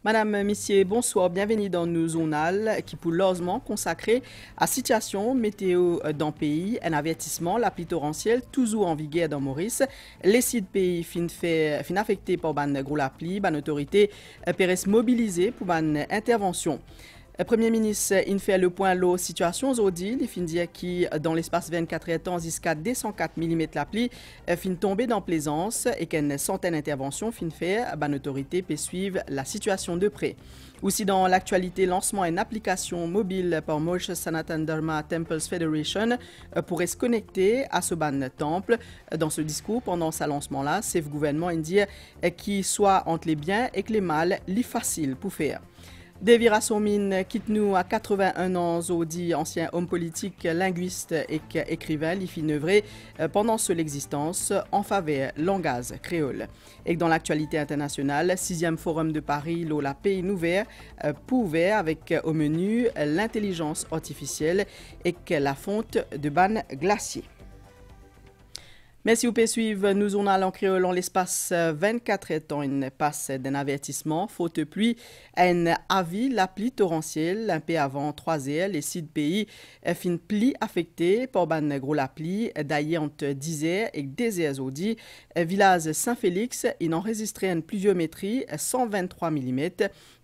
Madame, Messieurs, bonsoir, bienvenue dans nos journal qui pour logement consacré à situation météo dans le pays, un avertissement, la pluie torrentielle toujours en vigueur dans Maurice. Les sites pays fin affectés par ban gros la pluie, ban autorité paraissent mobilisés pour ban intervention. Le Premier ministre il fait le point de la situation aujourd'hui. Il fin dire qui dans l'espace 24 heures temps jusqu'à 204 mm la pluie fin tomber dans Plaisance et qu'une centaine d'interventions fin faire ban autorité peut suivre la situation de près. Aussi dans l'actualité, lancement d'une application mobile par Mauritius Sanatan Dharma Temples Federation pourrait se connecter à ce ban temple. Dans ce discours, pendant ce lancement-là, c'est le gouvernement indien qui soit entre les biens et les mal, li facile pour faire. David Rassomin quitte nous à 81 ans, Zodi, ancien homme politique, linguiste et écrivain, il fit œuvrer pendant son existence en faveur langage créole. Et dans l'actualité internationale, 6e forum de Paris, la pays ouvert, pour ouvert avec au menu l'intelligence artificielle et la fonte de ban glacier. Merci vous pouvez suivre nous journal en créole en l'espace 24 temps. Il passe d'un avertissement, faute pluie, à un avis, la pluie torrentielle, un peu avant 3 heures, les sites pays fin pluie affectés par ban gros la pluie, d'ailleurs entre 10 heures et 2 heures audi. Village Saint-Félix, il enregistré une pluviométrie 123 mm.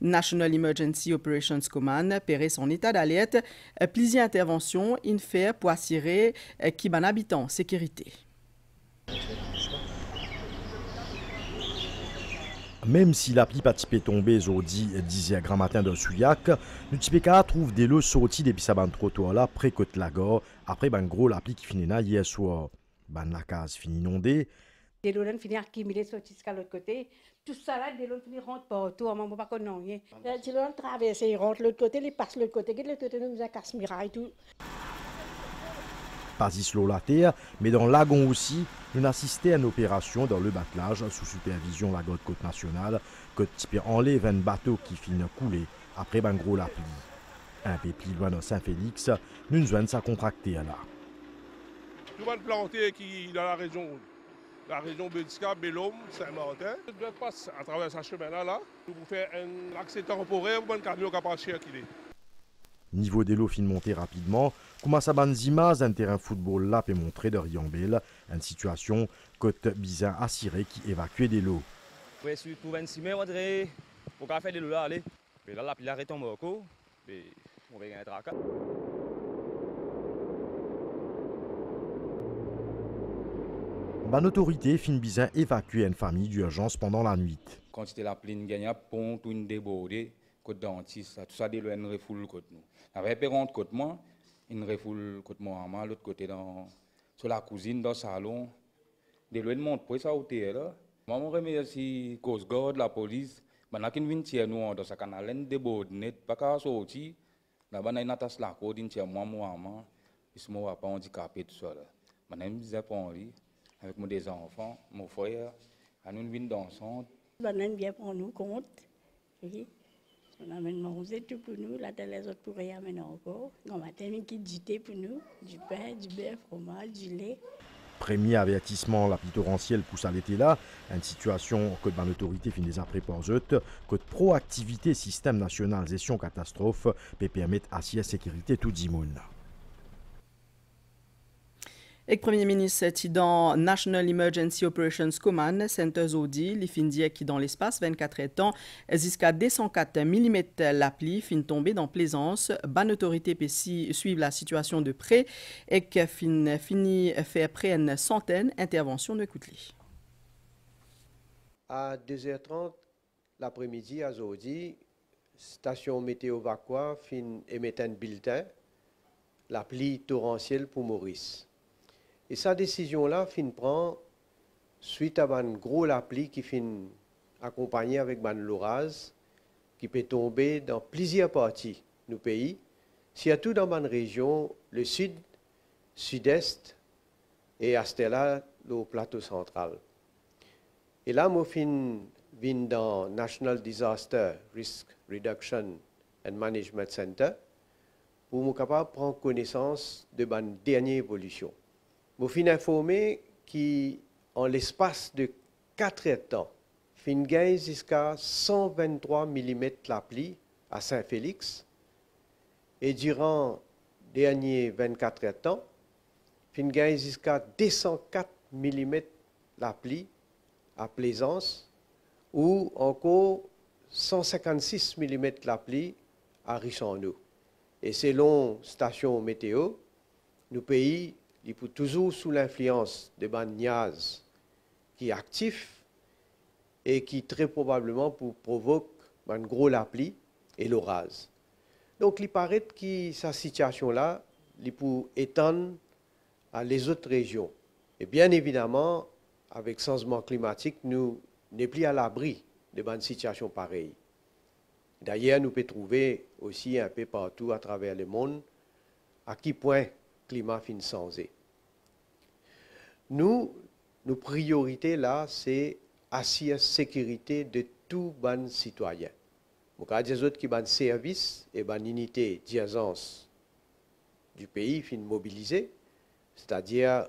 National Emergency Operations Command paierait son état d'alerte. Plusieurs interventions in fait pour assurer qui ban habitant sécurité. Même si la pluie pas tombée aujourd'hui 10 grand matin de Souillac, nous trouve des lots sortis depuis sa bande trottoir là près côte Lagor après ben gros la pluie qui finit là hier soir. Ben la case finit inondée. Des lots finit accumulés sortis jusqu'à l'autre côté. Tout ça là, des lots finit rentrent partout, on ne pas connaître rien. Les lots traversent, ils rentrent l'autre côté, ils passent l'autre côté, l'autre côté nous a casse miraille tout. Pas ici la terre, mais dans Lagon aussi, nous assisté à une opération dans le batelage sous supervision de la Garde Côte Nationale, que type enlève un bateau qui finit couler après ben gros la pluie. Un peu plus loin dans Saint-Félix, nous joignons sa contractée là. Tout le monde planté qui dans la région Bédica, Bellum, Saint-Martin. Je dois passer à travers ce chemin-là, pour faire un accès temporaire pour un camion qui a pas cher qu'il est. Niveau des lots fin monter rapidement, commence à ban images d'un terrain football là peut montrer de Riambel, une situation côte bizarre assurée qui évacue des lots. Oui, surtout 26 mai, on dirait, pour faire des lots là, allez. Mais là, la pile arrête en Morocco, mais on va gagner un tracas. Ban autorité fin bizarre évacuer une famille d'urgence pendant la nuit. Quand c'était la pleine gagnante, pont, tout une débordée, côte dentiste, tout ça, des lois, une refoule côte nous. Avec pérante côte moi, une refoule côte moi, l'autre côté sur la cuisine, dans le salon, des lois montent pour ça au là. Moi, je remercie Coast Guard, la police, maintenant qu'ils viennent tirer nous dans ce canal, débordé, pas qu'à sortir, là-bas, il y a une attache là, il tire moi, ils sont pas handicapés, tout ça là. Maintenant, je disais pour lui, avec mes deux enfants, mon frère, nous venons dansant. On vient pour nous compte. On amène manger tout pour nous, là les autres pourraient amener encore. On va terminer qui du pour nous, du pain, du beurre, fromage, du lait. Premier avertissement, la pluie torrentielle pousse à l'été là, une situation que ban l'autorité fin des après pour eux, que proactivité système national gestion catastrophe peut permettre à la sécurité tout le monde. Et le Premier ministre est dans National Emergency Operations Command, Center Zodi, il fin dire qui dans l'espace 24 heures temps, jusqu'à 204 mm la pluie fin tomber dans Plaisance, ban autorité peut suivre la situation de près et que fini faire près une centaine d'interventions de Koutli. À 2h30 l'après-midi à Zodi, station météo Vacqua fin émettre un bulletin, la pluie torrentielle pour Maurice. Et sa décision-là, fin prend suite à une grosse pluie qui fin accompagnée avec un l'orage qui peut tomber dans plusieurs parties du pays, surtout dans une région, le sud, sud-est et à ce là le plateau central. Et là, moi, viens dans National Disaster Risk Reduction and Management Center pour me capable prendre connaissance de ma dernière évolution. Je suis informé qu'en l'espace de 4 temps, fin gain jusqu'à 123 mm la pluie à Saint-Félix. Et durant les derniers 24 heures de temps, fin gain jusqu'à 204 mm la pluie à Plaisance ou encore 156 mm la pluie à Richanneau. Et selon station météo, nos pays sont toujours sous l'influence de Banyaz qui est actif et qui très probablement provoque un gros la pluie et l'orage. Donc il paraît que cette situation-là peut étendre à les autres régions. Et bien évidemment, avec le changement climatique, nous n'est plus à l'abri de une situation pareille. D'ailleurs, nous pouvons trouver aussi un peu partout à travers le monde à quel point le climat finit changer. Nos priorités là, c'est assurer la sécurité de tous les citoyens. Donc, il y a des autres qui ont un service et une unité d'urgence du pays fin mobilisée, c'est-à-dire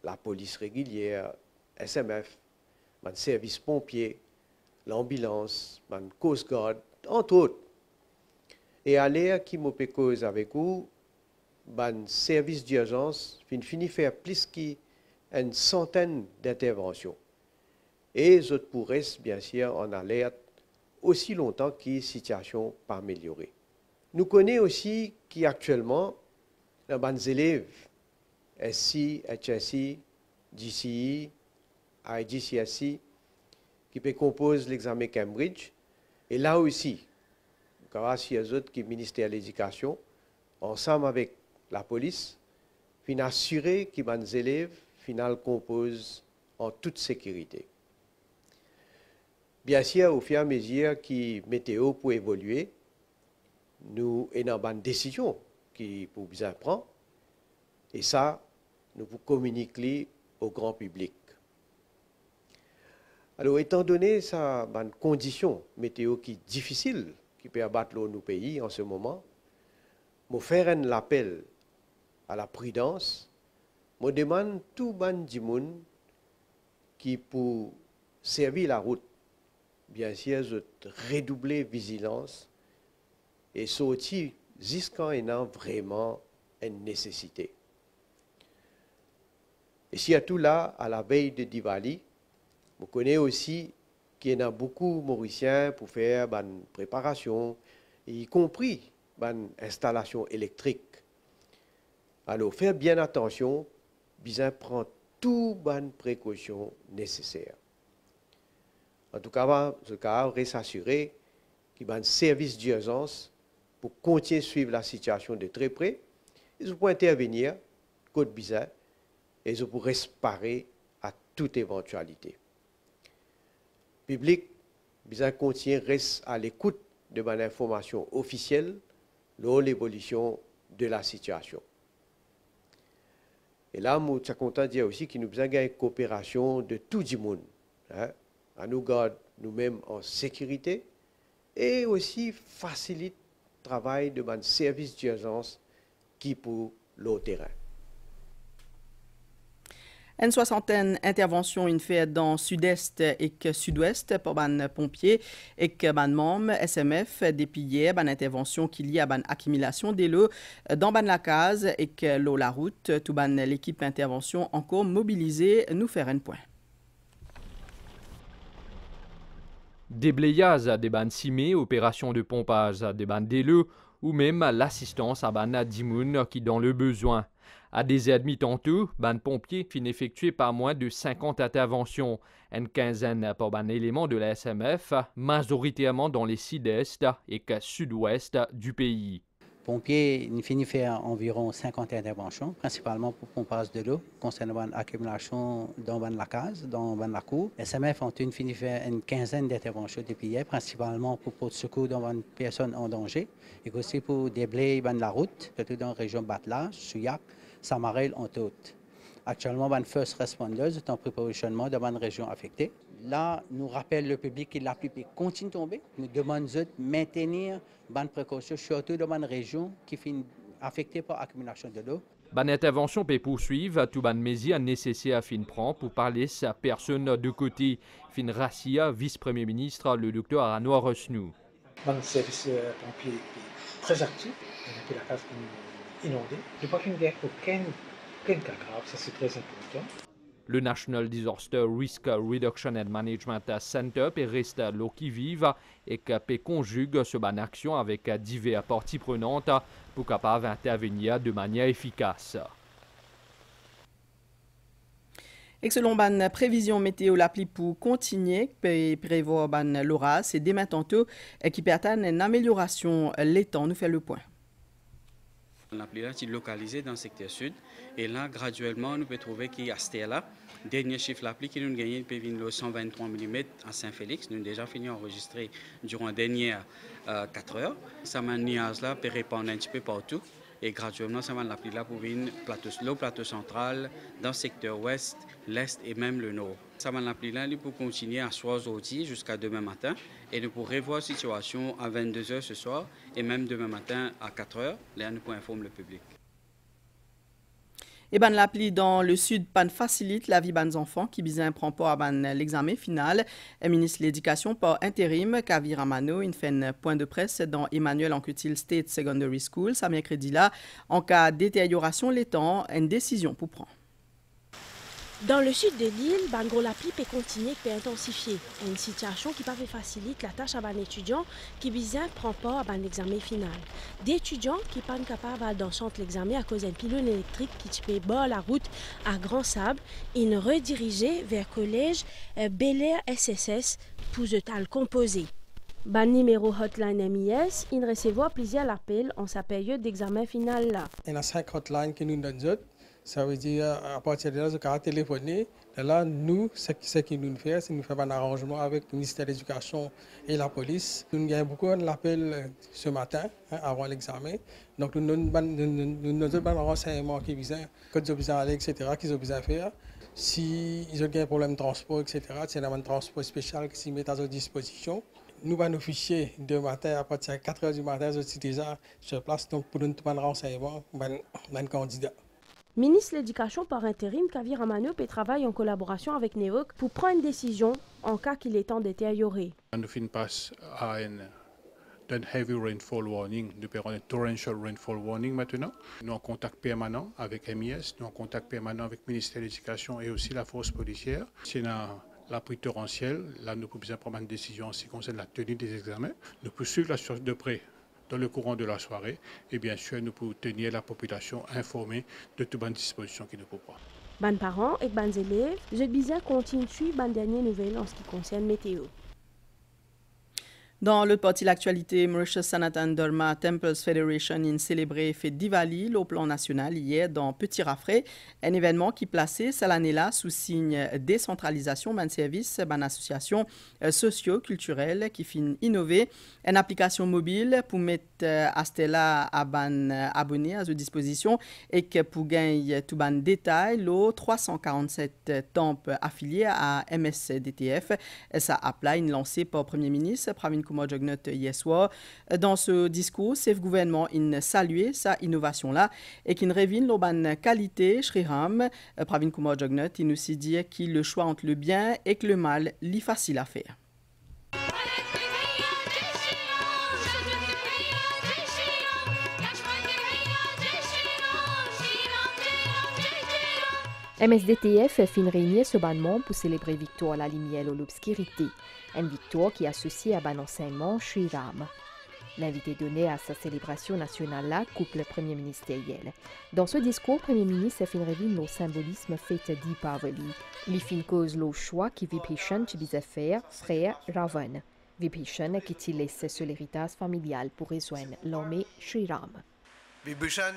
la police régulière, SMF, un service pompier, l'ambulance, un Coast Guard, entre autres. Et à l'heure qui me cause avec vous, un service d'urgence finit faire plus qu'une centaine d'interventions. Et les autres pourraient, bien sûr, en alerte aussi longtemps que la situation pas améliorée. Nous connaissons aussi qu'actuellement, les élèves SC, HSC, GCE, IGCSE, qui composent l'examen Cambridge. Et là aussi, grâce aux autres qui ministère de l'Éducation, ensemble avec la police, fin assurer que les élèves composent en toute sécurité. Bien sûr, au fur et à mesure que la météo peut évoluer, nous avons une décision qui peut bien prendre. Et ça, nous vous communiquons au grand public. Alors, étant donné ça, une condition météo qui est difficile, qui peut abattre nos pays en ce moment, je faire un appel à la prudence. Je demande tout le monde qui pour servir la route, bien sûr, de redoubler vigilance et sortir jusqu'à il y a vraiment une nécessité. Et surtout là, à la veille de Diwali, vous connaissez aussi qu'il y a beaucoup de Mauriciens pour faire une préparation, y compris une installation électrique. Alors, faire bien attention, bien prendre toutes les précautions nécessaires. En tout cas, je voudrais s'assurer qu'il y a un service d'urgence pour continuer à suivre la situation de très près. Et je peux intervenir, côte bizarre, et je pourrais parer à toute éventualité. Le public, bien continue reste à l'écoute de l'information officielle sur l'évolution de la situation. Et là, je suis content de dire aussi qu'il nous avons une coopération de tout le monde. À nous garder nous-mêmes en sécurité et aussi facilite le travail de un service d'urgence qui pour le terrain. Une soixantaine d'interventions une fait dans sud-est et sud-ouest pour les pompiers et les membres SMF depuis hier, une intervention qui lie à une accumulation de l'eau dans la case et l'eau la route. Tout l'équipe intervention encore mobilisée nous faire un point. Déblayage des bandes cimées, opération de pompage des bandes d'eau ou même l'assistance à bandes d'imoun qui dans le besoin. À des admis tantôt, bandes pompiers fin effectué par moins de 50 interventions, une quinzaine pour ban éléments de la SMF, majoritairement dans les sud-est et sud-ouest du pays. Pompiers finissent faire environ 50 interventions, principalement pour pompage de l'eau, concernant l'accumulation dans la case, dans la cour. SMF ont fini faire une quinzaine d'interventions depuis hier, principalement pour porter secours dans une personne en danger, et aussi pour déblayer la route, surtout dans la région Batla, Souillac, Samarel, entre autres. Actuellement, les first responders sont en prépositionnement dans une région affectée. Là, nous rappelons le public que la pluie continue de tomber. Nous demandons de maintenir les précautions, surtout dans une région qui est affectée par l'accumulation de l'eau. Ban intervention peut poursuivre tout ban mesure nécessaire à fin prend pour parler sa personne de côté. Fin Rassia, vice-premier ministre, le docteur Arnaud Resnou. Ban service pompier très actif, depuis la case inondée. Je ne pense qu'il n'y a aucun cas grave, ça c'est très important. Le National Disaster Risk Reduction and Management Center peut rester l'eau qui vive et peut conjuguer ce ban action avec diverses parties prenantes pour capable intervenir de manière efficace. Et selon ban prévision météo, la pluie pour continuer, peut prévoir ban l'orage, c'est dès maintenant qui peut atteindre une amélioration l'étang. Nous fait le point. La pluie est localisée dans le secteur sud et là, graduellement, nous pouvons trouver qu'il y a ce là. Dernier chiffre, la pluie qui nous gagne, peut venir 123 mm à Saint-Félix. Nous avons déjà fini d'enregistrer durant les dernières 4 heures. Ça m'a nuage-là peut répandre un petit peu partout et graduellement, ça m'a la pluie là pour venir le plateau central, dans le secteur ouest, l'est et même le nord. Ça m'a la pluie là pour continuer à soir aujourd'hui jusqu'à demain matin et nous pourrons revoir la situation à 22h ce soir et même demain matin à 4h. Là, nous pourrons informer le public. Et ban l'appli dans le sud pan facilite la vie des enfants qui bizin prend pas à ban l'examen final. Le ministre de l'Éducation par intérim Kavir Amano il fait un point de presse dans Emmanuel Anquetil State Secondary School ce mercredi là en cas de détérioration l'étang une décision pour prendre. Dans le sud de l'île, ban gros la pluie peut continuer et intensifier. Une situation qui peut faciliter la tâche à ban étudiants qui bizin prend pas à ban l'examen final. Des étudiants qui pas capables d'en chanter l'examen à cause d'un pylône électrique qui peut bord la route à Grand Sable, ils redirigés vers collège Bel Air SSS pour le tal composé. Ban numéro hotline MIS, il recevoir plusieurs appels en sa période d'examen final là. Il y a 5 hotlines qui nous donnent. Ça veut dire, à partir de là, on peut téléphoner. Et là, nous, ce qui nous fait, c'est nous faire un arrangement avec le ministère de l'Éducation et la police. Nous avons beaucoup d'appels ce matin, avant l'examen. Donc, nous avons un renseignement qui vise, quand ils ont besoin d'aller, etc., qu'ils ont besoin de faire. Si ils ont un problème de transport, etc., c'est un transport spécial qui s'y met à leur disposition. Nous avons nos fichiers de matin, à partir de 4 h du matin, nous sommes déjà sur place donc pour nous donner un renseignement, un candidat. Ministre de l'Éducation par intérim, Kavir Amano travaille en collaboration avec NEOC pour prendre une décision en cas qu'il est temps détérioré. Nous finissons passe à un heavy rainfall warning, nous prenons un torrential rainfall warning maintenant. Nous sommes en contact permanent avec MIS, nous sommes en contact permanent avec le ministère de l'Éducation et aussi la force policière. C'est la pluie torrentielle, là nous pouvons prendre une décision en ce qui concerne la tenue des examens. Nous pouvons suivre la situation de près dans le courant de la soirée et bien sûr nous pouvons tenir la population informée de toutes les dispositions qui nous proposent. Ban parents et ban élèves, je bizarre continue de suivre ban dernière nouvelle en ce qui concerne météo. Dans le parti l'actualité, Mauritius Sanatan Dharma Temples Federation a célébré fête Diwali au plan national hier dans Petit Raffray, un événement qui plaçait cette année-là sous signe décentralisation d'un service, d'une association socio-culturelle qui finit innover une application mobile pour mettre à Stella à ban abonnés à sa disposition et que pour gagner tout ban détail, l'eau 347 temples affiliés à MSDTF. Ça appelé une lancée par le Premier ministre Pravin Kumar Jugnauth hier soir. Dans ce discours, le gouvernement a salué sa innovation-là et qui révèle la qualité Shriram. Pravin Kumar Jugnauth nous dit qu'il le choix entre le bien et que le mal est facile à faire. MSDTF fin réunir ce bannement pour célébrer victoire à la lumière ou l'obscurité, une victoire qui est associée à un enseignement Sri Ram. L'invité donné à sa célébration nationale-là coupe le Premier ministre hier. Dans ce discours, le Premier ministre fin révèle le symbolisme fait Deepavali. Il fin cause le choix qui Vibhishan Chibisa faire frère Ravan. Vibhishan qui t'y laisse sur l'héritage familial pour rejoindre l'armée Sri Ram. Vibhishan,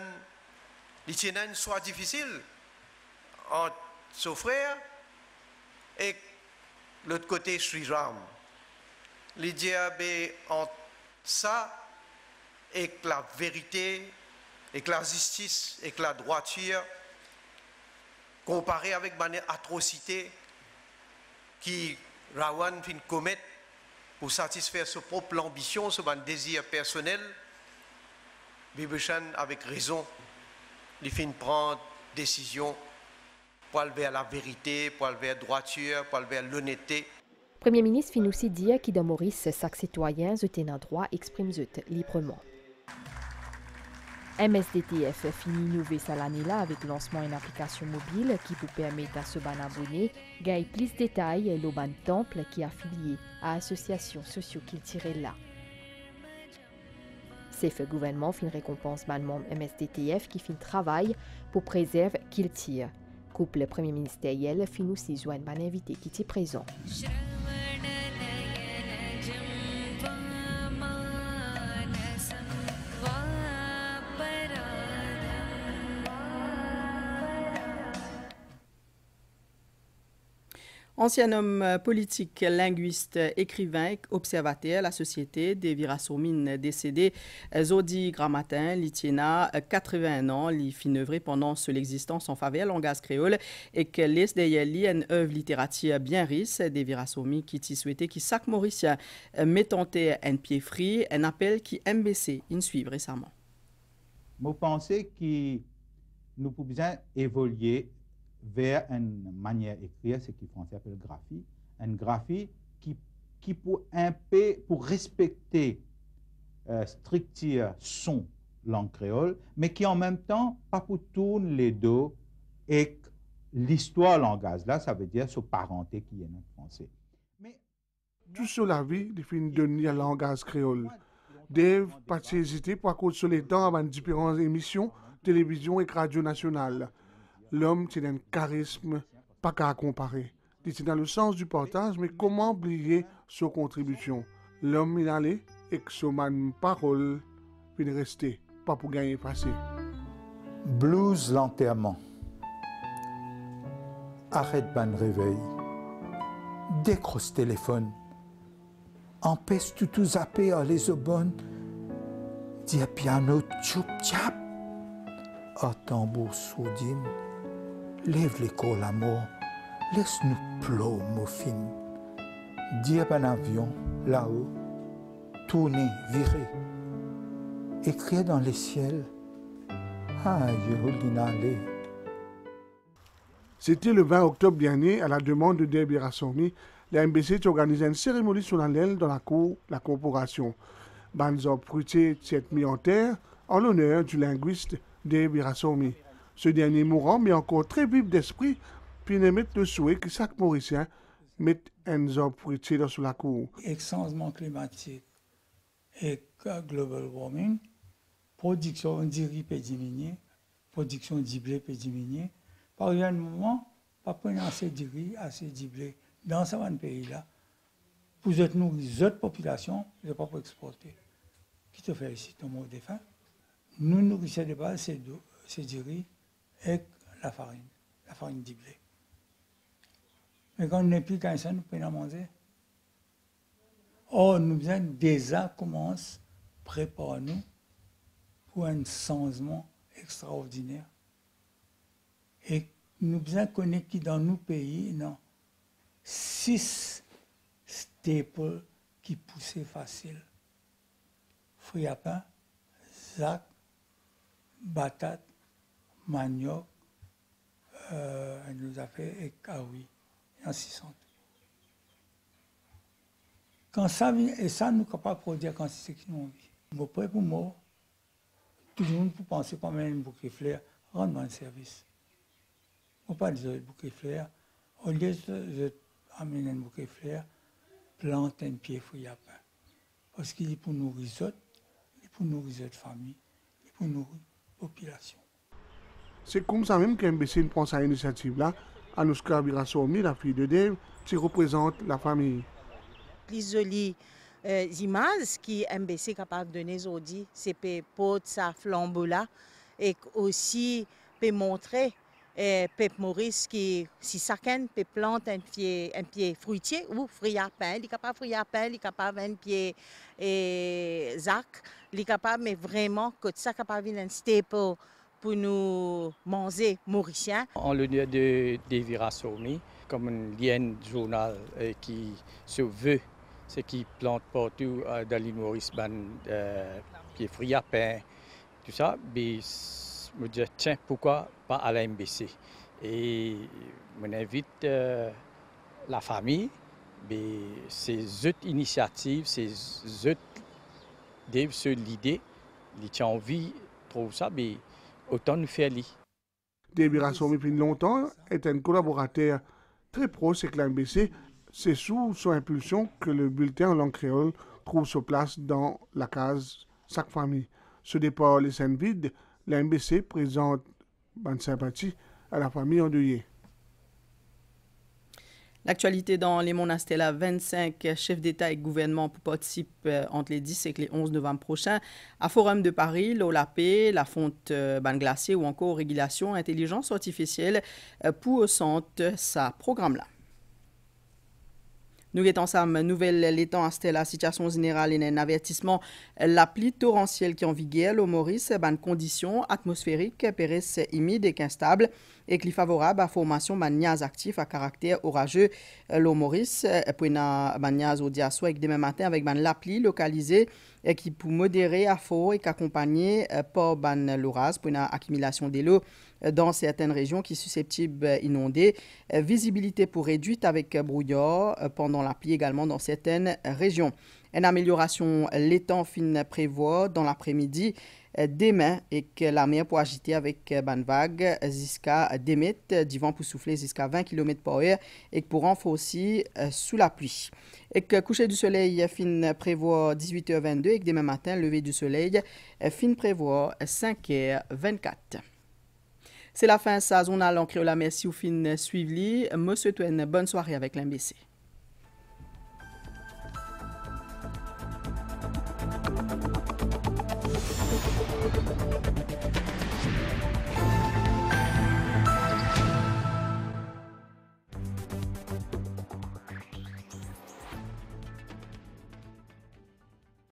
l'itinéraire soit difficile entre son frère et l'autre côté Sri Ram. L'idée entre ça et la vérité, et la justice, et la droiture, comparé avec les atrocités qui Rawan fin commettre pour satisfaire sa propre ambition, son désir personnel, Vibhishan avec raison il fin prendre décision pour aller vers la vérité, pour aller vers la droiture, pour aller vers l'honnêteté. Premier ministre fin aussi dire que dans Maurice, chaque citoyen a un droit d'exprimer librement. MSDTF finit innover ça l'année-là avec le lancement d'une application mobile qui peut permettre à ce ban abonné de gagner plus de détails le ban temple qui est affilié à l'association socio-culturelle là. C'est le gouvernement fin récompense ban membre MSDTF qui fin travail pour préserver culture. Couple premier ministériel fin aussi joindre ban invité qui est présent. Ancien homme politique, linguiste, écrivain, observateur, la société, Devira Somin décédé, Zodi Gramatin, Litiena, 81 ans, li fin œuvré pendant seule existence en faveur langage créole et que laisse derrière lui une œuvre littérature bien riche, Devira Somin qui t'y souhaitait qui sac mauricien mettant un pied frit, un appel qui MBC, in suivre récemment. Je pense que nous pouvons évoluer vers une manière d'écrire, ce qui français appelle graphie, une graphie qui pour respecter structure son langue créole, mais qui en même temps pas pour tourner les deux et l'histoire langage là, ça veut dire ce parenté qui est notre français. Tout sur la vie, il finit de devenir langage créole. Dave pas hésité pour cause sur les temps avant différentes émissions, télévision et radio nationale. L'homme, c'est un charisme pas qu'à comparer. C'est dans le sens du partage, mais comment oublier sa contribution? L'homme, il allait et que son parole, puis rester, pas pour gagner passé. Blues l'enterrement. Arrête ban réveil. Décroche téléphone. Empêche tout zapper à les bonnes. Dis piano tchoup tchap. À tambour sourdine. Lève l'école à mort, laisse-nous plomb, moffine. Dire un avion, là-haut, tourner, virer. Écrire dans les ciels, aïe, l'inalé. C'était le 20 octobre dernier, à la demande de Devira Somi, la MBC a organisé une cérémonie solennelle dans la cour la corporation. Banzo Fruitier s'est mis en terre en l'honneur du linguiste Devira Somi. Ce dernier mourant, mais encore très vif d'esprit, puis ne met le souhait que chaque Mauricien mette un arbre fruitier dans la cour. Avec le changement climatique et global warming, production de riz peut diminuer, production de blé peut diminuer. Par un moment, pas prendre assez de riz, assez de blé dans ce pays-là, pour nourrir les autres populations, et pas pour exporter. Qui te fait ici, ton mot de fin? Nous nourrissons de base, c'est du riz et la farine de blé. Mais quand on n'est plus qu'un seul, nous pouvons manger. Or, nous avons déjà commencé à préparer nous pour un changement extraordinaire. Et nous devons connaître que dans nos pays, non, 6 staples qui poussaient facile. Fruits à pain, zac, batates, manioc, nous a fait et kawi, en 600. Quand ça vient, et ça nous sommes capables de produire quand c'est ce qui nous vit. Moi, prêt pour moi, tout le monde peut penser pas même un bouquet de fleurs, rendre-moi un service. Moi, pas dire bouquet de fleurs, au lieu de amener un bouquet de fleurs, plante un pied fruit à pain. Parce qu'il est pour nourrir les autres, il est pour nourrir les autres familles, il est pour nourrir la population. C'est comme ça même qu'MBC prend cette initiative-là. Anouska Birasomi, la fille de Dave, qui représente la famille. Les jolies images qui MBC est capable de donner aujourd'hui, c'est pour sa flambeau-là et aussi peut montrer Pep Maurice qui, si chacun peut planter un pied fruitier ou fruit à pain, il est capable de fruit à pain, il est capable un pied zac, il est capable, mais vraiment, que ça capable d'un staple pour nous manger mauriciens. En l'honneur de Devira Somi, comme un lien journal qui se veut, ce qui plante partout dans l'île Maurice, pieds fruits à pain, tout ça, mais me dis, tiens, pourquoi pas à la MBC? Et on invite la famille, mais ces autres initiatives, ces autres l'idée, ils ont envie de ça, mais autant nous faire li. David Rassoumi, depuis longtemps, est un collaborateur très proche avec la MBC. C'est sous son impulsion que le bulletin en langue créole trouve sa place dans la case Chaque famille. Ce départ les scènes vides, la MBC présente bonne sympathie à la famille endeuillée. L'actualité dans les monastères, là, 25 chefs d'État et de gouvernement participent entre les 10 et les 11 novembre prochains à Forum de Paris, l'OLAP, la fonte ban glacée ou encore régulation intelligence artificielle pour au centre sa programme-là. Nous sommes ensemble, nouvelle l'étang à la situation générale et un avertissement. La pluie torrentielle qui en vigueur, l'eau Maurice, ban conditions atmosphériques, périsse humide et instable, et qui favorable à formation ban niaz actif à caractère orageux. L'eau Maurice, puis na ban niaz au diasso avec demain matin avec ban la pluie localisée qui peut modérer à fort et qu'accompagner par ban l'orage pour une accumulation de l'eau dans certaines régions qui sont susceptibles d'inonder. Visibilité pour réduite avec brouillard pendant la pluie également dans certaines régions. Une amélioration l'étang fin prévoit dans l'après-midi demain et que la mer pour agiter avec ban vague jusqu'à 2 mètres, du vent pour souffler jusqu'à 20 km par heure et que pour renforcer aussi sous la pluie. Et que coucher du soleil fin prévoit 18h22 et que demain matin lever du soleil fin prévoit 5h24. C'est la fin de sa zone à l'encre. Merci au fin suivi. Monsieur, une bonne soirée avec l'MBC.